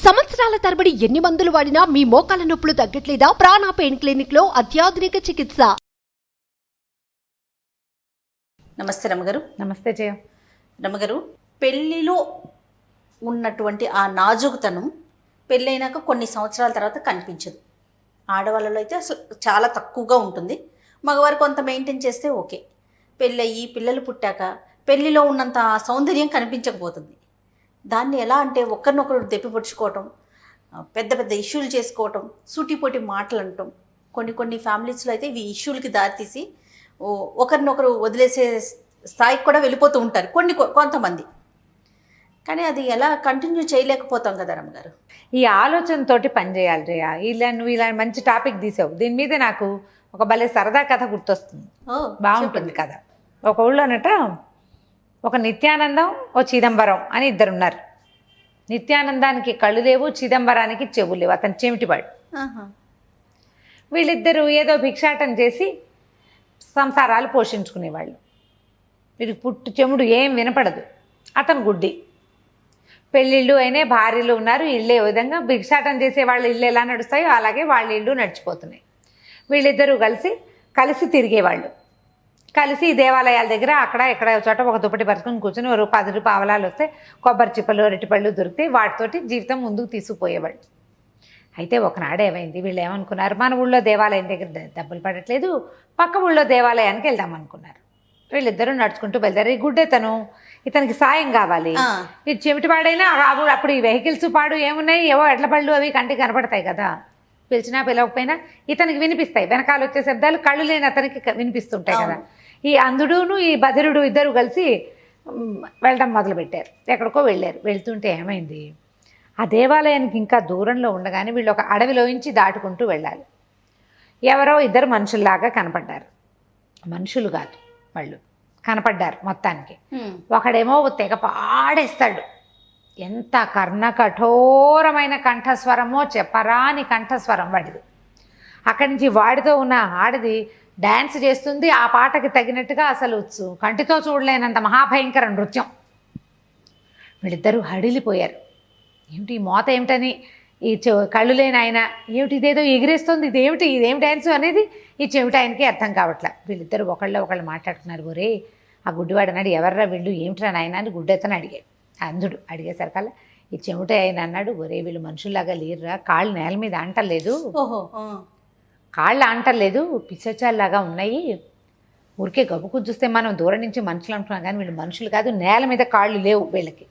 సంవత్సరాల తరబడి ఎన్ని మందులు వాడినా మీ మోకాల నొప్పులు తగ్గట్లేదా? ప్రాణ పెయిన్ క్లినిక్ లో అత్యాధునిక చికిత్స. నమస్తే రమగారు. నమస్తే జయ. రమగారు, పెళ్ళిలో ఉన్నటువంటి ఆ నాజుకుతనం పెళ్ళైనాక కొన్ని సంవత్సరాల తర్వాత కనిపించదు. ఆడవాళ్ళలో అయితే అసలు చాలా తక్కువగా ఉంటుంది. మగవారు కొంత మెయింటైన్ చేస్తే ఓకే. పెళ్ళయ్యి పిల్లలు పుట్టాక పెళ్ళిలో ఉన్నంత సౌందర్యం కనిపించకపోతుంది. దాన్ని ఎలా అంటే ఒకరినొకరు దెప్పిపొడుచుకోవటం, పెద్ద పెద్ద ఇష్యూలు చేసుకోవటం, సూటిపోటి మాటలు అనటం, కొన్ని ఫ్యామిలీస్లో అయితే ఇవి ఇష్యూలకి దారితీసి ఒకరినొకరు వదిలేసే స్థాయికి కూడా వెళ్ళిపోతూ ఉంటారు కొంతమంది. కానీ అది ఎలా కంటిన్యూ చేయలేకపోతాం కదా రమ్మగారు. ఈ ఆలోచనతోటి పనిచేయాలి జయ. నువ్వు ఇలా మంచి టాపిక్ తీసావు. దీని మీద నాకు ఒక భలే సరదా కథ గుర్తొస్తుంది. బాగుంటుంది కథ. ఒక ఊళ్ళోనట ఒక నిత్యానందం, ఓ చిదంబరం అని ఇద్దరున్నారు. నిత్యానందానికి కళ్ళు లేవు, చిదంబరానికి చెవులు లేవు. అతను చెమిటివాడు. వీళ్ళిద్దరూ ఏదో భిక్షాటం చేసి సంసారాలు పోషించుకునేవాళ్ళు. వీరికి పుట్టు చెముడు ఏం వినపడదు. అతను గుడ్డి. పెళ్ళిళ్ళు అయినాయి, భార్యలు ఉన్నారు. ఇళ్ళే విధంగా భిక్షాటం చేసే వాళ్ళ ఇళ్ళు ఎలా నడుస్తాయో అలాగే వాళ్ళ ఇళ్ళు నడిచిపోతున్నాయి. వీళ్ళిద్దరూ కలిసి తిరిగేవాళ్ళు. కలిసి దేవాలయాల దగ్గర అక్కడ ఎక్కడ చోట ఒక దుప్పటి పరుచుకొని కూర్చొని 10 పావలాలు వస్తే కొబ్బరి చిప్పలు, అరటిపళ్ళు దొరికితే వాటితోటి జీవితం ముందుకు తీసుకుపోయేవాళ్ళు. అయితే ఒకనాడు ఏమైంది, వీళ్ళు ఏమనుకున్నారు, మన ఊళ్ళో దేవాలయం దగ్గర డబ్బులు పడట్లేదు, పక్క ఊళ్ళో దేవాలయానికి వెళ్దామనుకున్నారు. వీళ్ళిద్దరూ నడుచుకుంటూ బయలుదేరి. గుడ్డెతను, ఇతనికి సాయం కావాలి. ఇది చెమిటి పాడైనా అప్పుడు ఈ వెహికల్స్ పాడు ఏమున్నాయి, ఏవో ఎడ్ల పళ్ళు అవి కంటికి కనపడతాయి కదా. పిలిచినా పిలవకపోయినా ఇతనికి వినిపిస్తాయి. వెనకాల వచ్చే శబ్దాలు కళ్ళు లేని అతనికి వినిపిస్తుంటాయి కదా. ఈ అంధుడును ఈ బధిరుడు ఇద్దరు కలిసి వెళ్ళడం మొదలుపెట్టారు. ఎక్కడికో వెళ్ళారు. వెళ్తుంటే ఏమైంది, ఆ దేవాలయానికి ఇంకా దూరంలో ఉండగానే వీళ్ళు ఒక అడవిలోంచి దాటుకుంటూ వెళ్ళాలి. ఎవరో ఇద్దరు మనుషుల్లాగా కనపడ్డారు. మనుషులు కాదు, వాళ్ళు కనపడ్డారు మొత్తానికి. ఒకడేమో తెగ పాడేస్తాడు. ఎంత కఠోరమైన కంఠస్వరమో చెప్పరాని కంఠస్వరం వాడిది. అక్కడి నుంచి వాడితో ఉన్న ఆడది డ్యాన్స్ చేస్తుంది. ఆ పాటకి తగినట్టుగా అసలు కంటితో చూడలేనంత మహాభయంకర నృత్యం. వీళ్ళిద్దరూ హడిలిపోయారు. ఏమిటి ఈ మోత ఏమిటని, ఈ కళ్ళు లేని ఆయన ఏమిటి ఇదేదో ఎగిరేస్తుంది, ఇదేం డ్యాన్సు అనేది ఈ చెవిటి ఆయనకి అర్థం కావట్లే. వీళ్ళిద్దరూ ఒకళ్ళు మాట్లాడుతున్నారు. ఒరే ఆ గుడ్డివాడు అన్నాడు, ఎవర్రా వీళ్ళు, ఏమిట్రా నాయన అని గుడ్డెతను అడిగాడు. అంధుడు అడిగేసరికల్లా ఈ చెవిటి ఆయన అన్నాడు, ఒరే వీళ్ళు మనుషుల్లాగా లేరురా, కాళ్ళు నేల మీద అంటలేదు, కాళ్ళు అంటలేదు, పిశాచాల్లాగా ఉన్నాయి. ఊరికే గబ్బుకు చూస్తే మనం దూరం నుంచి మనుషులు అంటున్నాం కానీ వీళ్ళు మనుషులు కాదు, నేల మీద కాళ్ళు లేవు వీళ్ళకి.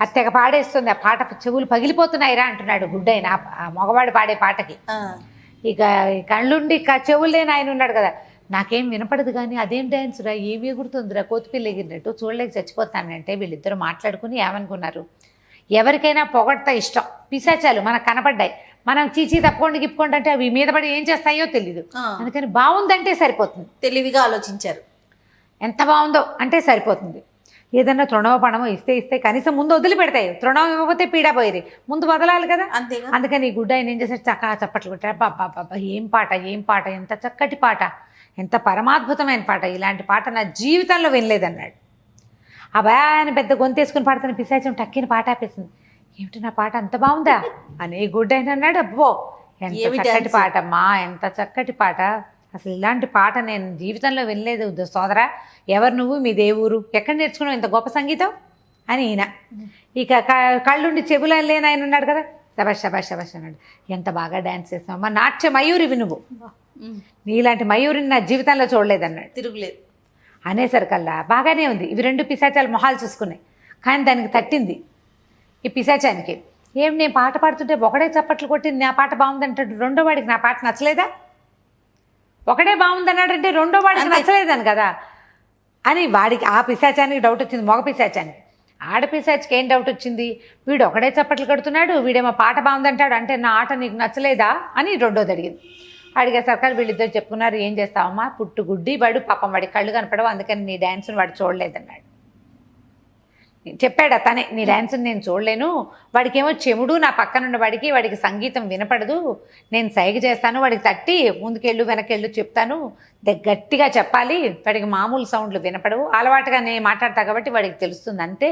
అది తెగ పాడేస్తుంది. ఆ పాట చెవులు పగిలిపోతున్నాయిరా అంటున్నాడు గుడ్డైన ఆ మగవాడు పాడే పాటకి. ఇక కళ్ళుండి చెవులు లేని ఆయన ఉన్నాడు కదా, నాకేం వినపడదు కానీ అదేం డ్యాన్స్ రా, ఏమి ఎగురుతుందిరా, కోతిపిల్ల ఎగిరినట్టు, చూడలేక చచ్చిపోతానంటే వీళ్ళిద్దరూ మాట్లాడుకుని ఏమనుకున్నారు, ఎవరికైనా పొగడ్తా ఇష్టం. పిశాచాలు మనకు కనపడ్డాయి, మనం చీచీ తప్పుకోండి గిప్పుకోండి అంటే అవి మీద పడి ఏం చేస్తాయో తెలీదు. అందుకని బాగుందంటే సరిపోతుంది. తెలివిగా ఆలోచించారు. ఎంత బాగుందో అంటే సరిపోతుంది. ఏదన్నా తృణమో పణమో ఇస్తే కనీసం ముందు వదిలిపెడతాయి. తృణం ఇవ్వకపోతే పీడా పోయి ముందు వదలాలి కదా. అంతేగా. అందుకని ఈ గుడ్డ ఆయన ఏం చేశారు, చక్కగా చప్పట్లు కొట్టారు. బాబా ఏం పాట, ఎంత చక్కటి పాట, ఎంత పరమాద్భుతమైన పాట, ఇలాంటి పాట నా జీవితంలో వినలేదన్నాడు. ఆ భయాన్ని పెద్ద గొంతేసుకుని పాడుతున్న పిశాచం టక్కిన పాట ఆపేసింది. ఏమిటి నా పాట అంత బాగుందా అని గుడ్డ ఆయన అన్నాడు. అబ్బో ఎంత చక్కటి పాటమ్మా, ఎంత చక్కటి పాట, అసలు ఇలాంటి పాట నేను జీవితంలో వినలేదు సోదరా, ఎవరు నువ్వు, మీ దేవురు, ఎక్కడ నేర్చుకున్నావు ఇంత గొప్ప సంగీతం అని ఈయన. ఇక కళ్ళుండి చెవులు లేని ఆయన ఉన్నాడు కదా, శబాష్ అన్నాడు. ఎంత బాగా డ్యాన్స్ చేస్తావమ్మా, నాట్య మయూరివి నువ్వు, నీలాంటి మయూరిని నా జీవితంలో చూడలేదన్నాడు. తిరుగులేదు అనేసరికల్లా బాగానే ఉంది. ఇవి 2 పిశాచాలు మొహాలు చూసుకున్నాయి. కానీ దానికి తట్టింది ఈ పిశాచానికి. ఏం నేను పాట పాడుతుంటే ఒకడే చప్పట్లు కొట్టి నా పాట బాగుందంటాడు, రెండో వాడికి నా పాట నచ్చలేదా, ఒకడే బాగుందన్నాడంటే రెండో వాడికి నచ్చలేదని కదా అని వాడికి ఆ పిశాచానికి డౌట్ వచ్చింది. మగ పిశాచానికి. ఆడపిశాచికి ఏం డౌట్ వచ్చింది, వీడు ఒకడే చప్పట్లు కడుతున్నాడు, వీడేమో పాట బాగుందంటాడు, అంటే నా ఆట నీకు నచ్చలేదా అని రెండోది అడిగింది. అడిగేసరికి వీళ్ళిద్దరు చెప్పుకున్నారు, ఏం చేస్తావమ్మా, పుట్టు గుడ్డి వాడు, పాపం వాడి కళ్ళు కనపడవు, అందుకని నీ డ్యాన్స్ని వాడు చూడలేదన్నాడు. చెప్పాడు తనే, నీ డ్యాన్స్ని నేను చూడలేను, వాడికేమో చెముడు, నా పక్కనున్న వాడికి సంగీతం వినపడదు, నేను సైగ చేస్తాను, వాడికి తట్టి ముందుకెళ్ళు వెనకెళ్ళు చెప్తాను, గట్టిగా చెప్పాలి, వాడికి మామూలు సౌండ్లు వినపడవు, అలవాటుగా నేను మాట్లాడతా కాబట్టి వాడికి తెలుస్తుంది అంతే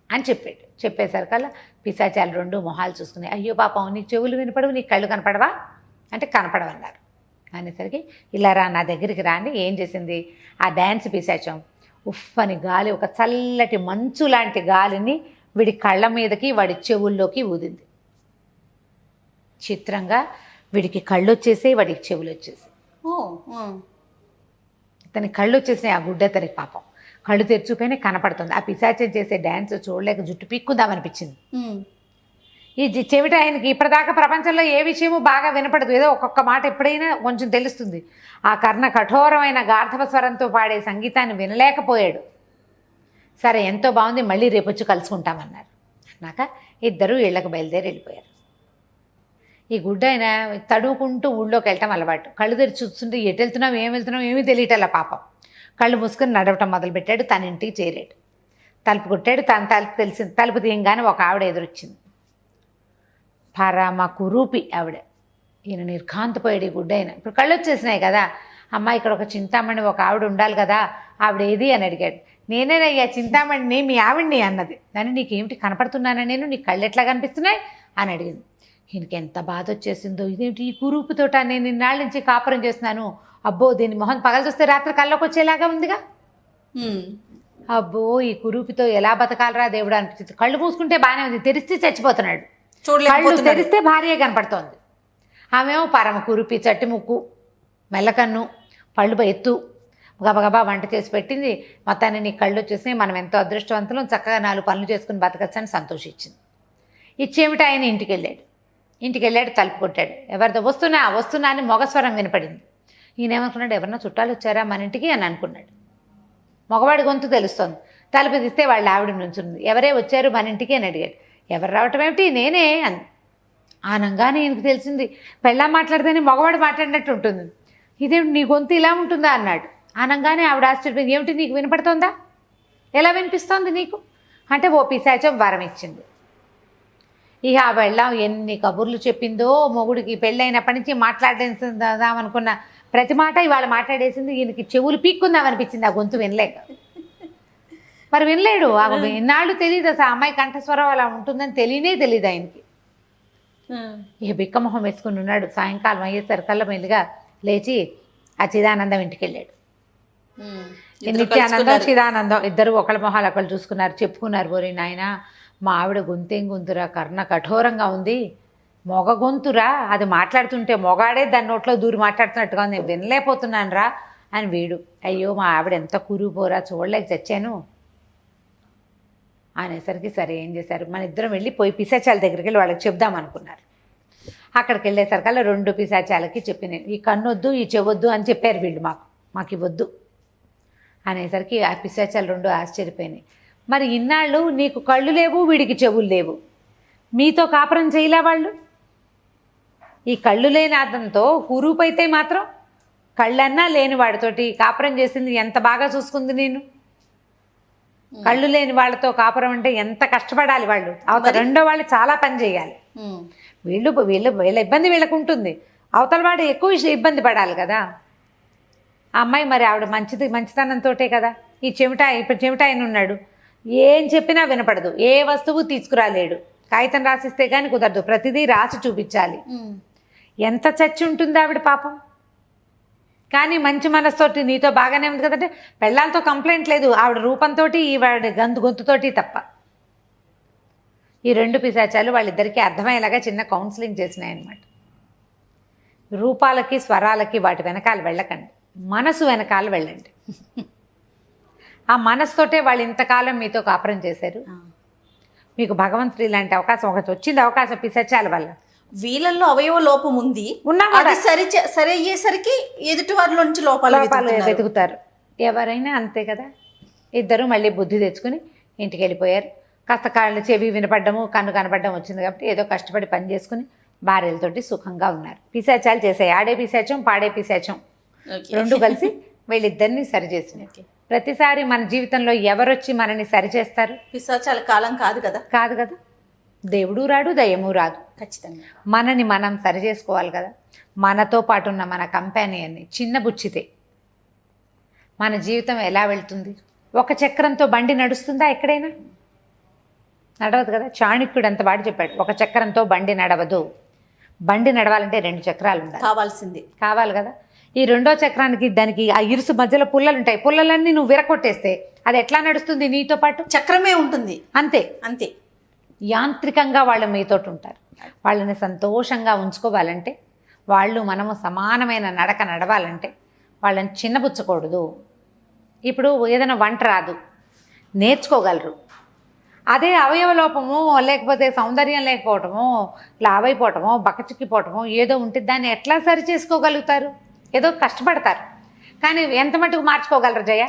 అని చెప్పాడు. చెప్పేసరికల్లా పిశాచాలు రెండు మొహాలు చూసుకుని, అయ్యో పాపం నీకు చెవులు వినపడవు, నీకు కళ్ళు కనపడవా అంటే కనపడవన్నారు. అనేసరికి ఇలా రా నా దగ్గరికి రాని ఏం చేసింది, ఆ డ్యాన్స్ పిశాచం ఉఫ్ అని గాలి, ఒక చల్లటి మంచు లాంటి గాలిని వీడి కళ్ళ మీదకి వాడి చెవుల్లోకి ఊదింది. చిత్రంగా వీడికి కళ్ళు వచ్చేసాయి, వాడికి చెవులు వచ్చేసాయి. అతని కళ్ళు వచ్చేసినాయి. ఆ గుడ్డ అతనికి పాపం కళ్ళు తెరిచిపోయినా కనపడుతుంది. ఆ పిశాచం చేసే డ్యాన్స్ చూడలేక జుట్టు పీక్కుందామనిపించింది. ఈ చెవిట ఆయనకి ఇప్పటిదాకా ప్రపంచంలో ఏ విషయమూ బాగా వినపడదు, ఏదో ఒక్కొక్క మాట ఎప్పుడైనా కొంచెం తెలుస్తుంది. ఆ కర్ణ కఠోరమైన గార్ధవ స్వరంతో పాడే సంగీతాన్ని వినలేకపోయాడు. సరే ఎంతో బాగుంది, మళ్ళీ రేపొచ్చి కలుసుకుంటామన్నారు. అన్నాక ఇద్దరు ఇళ్ళకి బయలుదేరి వెళ్ళిపోయారు. ఈ గుడ్డ ఆయన తడువుకుంటూ ఊళ్ళోకి వెళ్ళటం అలవాటు. కళ్ళు తెరిచి చూస్తుంటే ఎటు వెళ్తున్నాం ఏం వెళ్తున్నాం ఏమీ తెలియటల్లా పాపం. కళ్ళు మూసుకొని నడవటం మొదలుపెట్టాడు. తన ఇంటికి చేరాడు. తలుపు కొట్టాడు. తన తలుపు తెలిసింది. తలుపు తీయంగానే ఒక ఆవిడ ఎదురొచ్చింది. పరమ కురూపి ఆవిడ. ఈయన నిర్ఘాంతపోయాడు. ఈ గుడ్డ అయినా ఇప్పుడు కళ్ళు వచ్చేసినాయి కదా, అమ్మ ఇక్కడ ఒక చింతామణి ఒక ఆవిడ ఉండాలి కదా, ఆవిడ ఏది అని అడిగాడు. నేనేనయ్యా చింతామణిని, మీ ఆవిడ్ని అన్నది. దాన్ని నీకేమిటి కనపడుతున్నానా నేను, నీ కళ్ళు ఎట్లా కనిపిస్తున్నాయి అని అడిగింది. ఈయనకి ఎంత బాధ వచ్చేసిందో, ఇదేంటి ఈ కురూపుతోట నేను ఇన్నాళ్ళ నుంచి కాపురం చేస్తున్నాను, అబ్బో దీని మొహం పగలు చూస్తే రాత్రి కళ్ళకు వచ్చేలాగా ఉందిగా, అబ్బో ఈ కురూపితో ఎలా బతకాలరా దేవుడు అనిపించింది. కళ్ళు మూసుకుంటే బాగానే ఉంది, తెరిస్తే చచ్చిపోతున్నాడు. కళ్ళు తెరిస్తే భార్య కనపడుతోంది. ఆమెమో పరమ కురూపి, చట్టి ముక్కు, మెల్లకన్ను, పళ్ళు ఎత్తు, గబగబా వంట చేసి పెట్టింది. మొత్తాన్ని నీ కళ్ళు వచ్చేసినాయి, మనం ఎంతో అదృష్టవంతులం, చక్కగా 4 పనులు చేసుకుని బతకచ్చని సంతోషించింది. ఇచ్చేమిటి ఆయన ఇంటికి వెళ్ళాడు. తలుపు కొట్టాడు. ఎవరితో వస్తున్నా అని మొగస్వరం వినపడింది. ఈయనేమనుకున్నాడు, ఎవరన్నా చుట్టాలు వచ్చారా మన ఇంటికి అని అనుకున్నాడు. మగవాడి గొంతు తెలుస్తోంది. తలుపు తీస్తే వాళ్ళ ఆవిడ నుంచుంది. ఎవరే వచ్చారు మన ఇంటికి అని అడిగాడు. ఎవరు రావటం ఏమిటి, నేనే అని. ఆనంగానే ఈయనకు తెలిసింది, పెళ్ళా మాట్లాడితేనే మగవాడు మాట్లాడినట్టు ఉంటుంది, ఇదేమిటి నీ గొంతు ఇలా ఉంటుందా అన్నాడు. ఆనంగానే ఆవిడ ఆశ్చర్యపోయింది. ఏమిటి నీకు వినపడుతోందా, ఎలా వినిపిస్తోంది నీకు అంటే ఓ పిశాచం వరం ఇచ్చింది. ఇక ఆ వెళ్ళాం ఎన్ని కబుర్లు చెప్పిందో మొగుడికి, పెళ్ళైనప్పటి నుంచి మాట్లాడేదామనుకున్న ప్రతి మాట ఇవాళ మాట్లాడేసింది. ఈయనకి చెవులు పీక్కుందామనిపించింది ఆ గొంతు వినలేక. మరి వినలేడు. ఇన్నాళ్ళు తెలియదు అసలు అమ్మాయి కంఠస్వరం అలా ఉంటుందని తెలియదు ఆయనకి. ఇక బిక్కమొహం వేసుకుని ఉన్నాడు. సాయంకాలం అయ్యేసరికల్లా మెల్లిగా లేచి ఆ చిదానందం ఇంటికి వెళ్ళాడు. నిత్యానందం చిదానందం ఇద్దరు ఒకళ్ళ మొహాలు ఒకళ్ళు చూసుకున్నారు, చెప్పుకున్నారు. పోరి నాయన మా ఆవిడ గొంతేం గొంతురా, కర్ణ కఠోరంగా ఉంది, మొగ గొంతురా, అది మాట్లాడుతుంటే మొగాడే దాని నోట్లో దూరి మాట్లాడుతున్నట్టుగా ఉంది, నేను వినలేకపోతున్నాను రా అని వీడు. అయ్యో మా ఆవిడ ఎంత కురుపోరా, చూడలేక చచ్చాను అనేసరికి సరే ఏం చేశారు, మన ఇద్దరం వెళ్ళి పోయి పిశాచాల దగ్గరికి వెళ్ళి వాళ్ళకి చెప్దామనుకున్నారు. అక్కడికి వెళ్ళేసరికల్లా 2 పిశాచాలకి చెప్పినాయి, ఈ కన్నొద్దు ఈ చెవొద్దు అని చెప్పారు వీళ్ళు, మాకు ఇవ్వద్దు అనేసరికి ఆ పిశాచాలు 2 ఆశ్చర్యపోయినాయి. మరి ఇన్నాళ్ళు నీకు కళ్ళు లేవు, వీడికి చెవులు లేవు, మీతో కాపురం చేయలే వాళ్ళు? ఈ కళ్ళు లేని అతనితో కురూపైతే మాత్రం కళ్ళన్నా లేని వాడితోటి కాపురం చేసింది, ఎంత బాగా చూసుకుంది నేను. కళ్ళు లేని వాళ్ళతో కాపురం అంటే ఎంత కష్టపడాలి వాళ్ళు, అవతల రెండో వాళ్ళు చాలా పని చేయాలి. వీళ్ళ ఇబ్బంది వీళ్ళకు ఉంటుంది, అవతల వాడు ఎక్కువ ఇబ్బంది పడాలి కదా. ఆ అమ్మాయి మరి ఆవిడ మంచితనంతోటే కదా. ఈ ఇప్పుడు చెమిటాయన ఉన్నాడు, ఏం చెప్పినా వినపడదు, ఏ వస్తువు తీసుకురాలేడు, కాగితం రాసిస్తే కానీ కుదరదు, ప్రతిదీ రాసి చూపించాలి. ఎంత చచ్చి ఉంటుంది ఆవిడ పాపం. కానీ మంచి మనసుతోటి నీతో బాగానే ఉంది కదంటే పెళ్ళాలతో కంప్లైంట్ లేదు, ఆవిడ రూపంతో ఈవిడ గొంతుతోటి తప్ప. ఈ 2 పిశాచాలు వాళ్ళిద్దరికీ అర్థమయ్యేలాగా చిన్న కౌన్సిలింగ్ చేసినాయన్నమాట. రూపాలకి స్వరాలకి వాటి వెనకాల వెళ్ళకండి, మనసు వెనకాల వెళ్ళండి. ఆ మనసుతోటే వాళ్ళు ఇంతకాలం మీతో కాపురం చేశారు. మీకు భగవంతుడు ఇలాంటి అవకాశం ఒకటి వచ్చింది, అవకాశం పిశాచాల వల్ల. వీళ్ళల్లో అవయవ లోపం ఉంది, అది సరి అయ్యేసరికి ఎదుటి వారిలో నుంచి లోపాలు వెతుకుతారు. ఎవరైనా అంతే కదా. ఇద్దరు మళ్ళీ బుద్ధి తెచ్చుకుని ఇంటికి వెళ్ళిపోయారు. కాస్త కాళ్ళు చెవి వినపడ్డము, కన్ను కనపడ్డం వచ్చింది కాబట్టి ఏదో కష్టపడి పని చేసుకుని భార్యలతోటి సుఖంగా ఉన్నారు. పిశాచాలు చేసాయి, ఆడే పిశాచం పాడే పిశాచం 2 కలిసి వీళ్ళిద్దరిని సరిచేసినాయి. ప్రతిసారి మన జీవితంలో ఎవరొచ్చి మనని సరిచేస్తారు? పిశాచాల కాలం కాదు కదా. దేవుడు రాడు, దయ్యము రాదు. ఖచ్చితంగా మనని మనం సరి చేసుకోవాలి కదా. మనతో పాటు ఉన్న మన కంపానియన్ని చిన్న బుచ్చితే మన జీవితం ఎలా వెళ్తుంది? ఒక చక్రంతో బండి నడుస్తుందా ఎక్కడైనా? నడవదు కదా. చాణక్యుడు అంత వాడు చెప్పాడు, ఒక చక్రంతో బండి నడవదు. బండి నడవాలంటే 2 చక్రాలు ఉండాలి, కావాల్సింది. కావాలి కదా. ఈ 2వ చక్రానికి దానికి ఆ ఇరుసు మధ్యలో పుల్లలు ఉంటాయి, పుల్లలన్నీ నువ్వు విరగొట్టేస్తే అది ఎట్లా నడుస్తుంది నీతో పాటు? చక్రమే ఉంటుంది. అంతే అంతే. యాంత్రికంగా వాళ్ళు మీతోటి ఉంటారు. వాళ్ళని సంతోషంగా ఉంచుకోవాలంటే, వాళ్ళు మనము సమానమైన నడక నడవాలంటే వాళ్ళని చిన్నబుచ్చకూడదు. ఇప్పుడు ఏదైనా వంట రాదు, నేర్చుకోగలరు. అదే అవయవలోపము లేకపోతే సౌందర్యం లేకపోవటము, లావైపోవటమో బకచిక్కిపోవటమో ఏదో ఉంటే దాన్ని ఎట్లా సరి చేసుకోగలుగుతారు? ఏదో కష్టపడతారు, కానీ ఎంత మటుకు మార్చుకోగలరు జయ?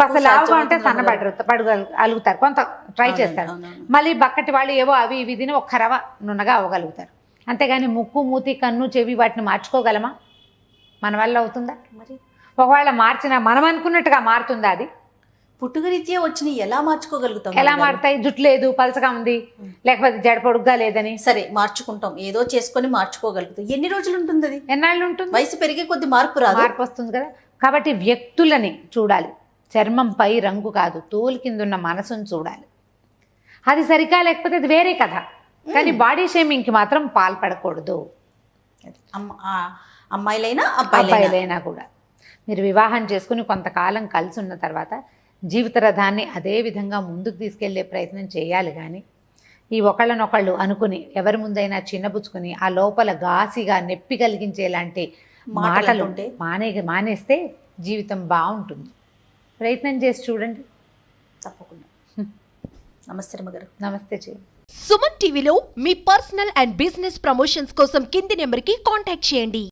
అసలు లావుగా ఉంటే సన్నబడగలుగుతారు, కొంత ట్రై చేస్తారు. మళ్ళీ బక్కటి వాళ్ళు ఏవో అవి ఇవి తిని ఒక్క రవ నున్నగా అవ్వగలుగుతారు. అంతేగాని ముక్కు మూతి కన్ను చెవి వాటిని మార్చుకోగలమా? మన వల్ల అవుతుందా? మరి ఒకవేళ మార్చినా మనం అనుకున్నట్టుగా మారుతుందా? అది పుట్టుకరీత్యా వచ్చిన ఎలా మార్చుకోగలుగుతాం? ఎలా మారుతాయి? జుట్టు లేదు, పలసగా ఉంది, లేకపోతే జడ పొడుగ్గా లేదని సరే మార్చుకుంటాం, ఏదో చేసుకొని మార్చుకోగలుగుతాం. ఎన్ని రోజులు ఉంటుంది అది? ఎన్నాళ్ళు ఉంటుంది? వయసు పెరిగే కొద్ది మార్పు రాదు, మార్పు వస్తుంది కదా. కాబట్టి వ్యక్తులని చూడాలి, చర్మంపై రంగు కాదు, తోలు కింద ఉన్న మనసును చూడాలి. అది సరిగా లేకపోతే అది వేరే కథ, కానీ బాడీ షేమింగ్కి మాత్రం పాల్పడకూడదు. అమ్మాయిలైనా అబ్బాయిలైనా కూడా. మీరు వివాహం చేసుకుని కొంతకాలం కలిసి ఉన్న తర్వాత జీవిత రథాన్ని అదే విధంగా ముందుకు తీసుకెళ్లే ప్రయత్నం చేయాలి. కానీ ఈ ఒకళ్ళనొకళ్ళు అనుకుని ఎవరి ముందైనా చిన్నబుచ్చుకుని ఆ లోపల ఘాసిగా నొప్పి కలిగించేలాంటి మాటలు మానేస్తే జీవితం బాగుంటుంది. ప్రయత్నం చేసి చూడండి, తప్పకుండా. నమస్తే రమ్మగారు. నమస్తే చేయండి. సుమన్ టీవీలో మీ పర్సనల్ అండ్ బిజినెస్ ప్రమోషన్స్ కోసం కింది నెంబర్కి కాంటాక్ట్ చేయండి.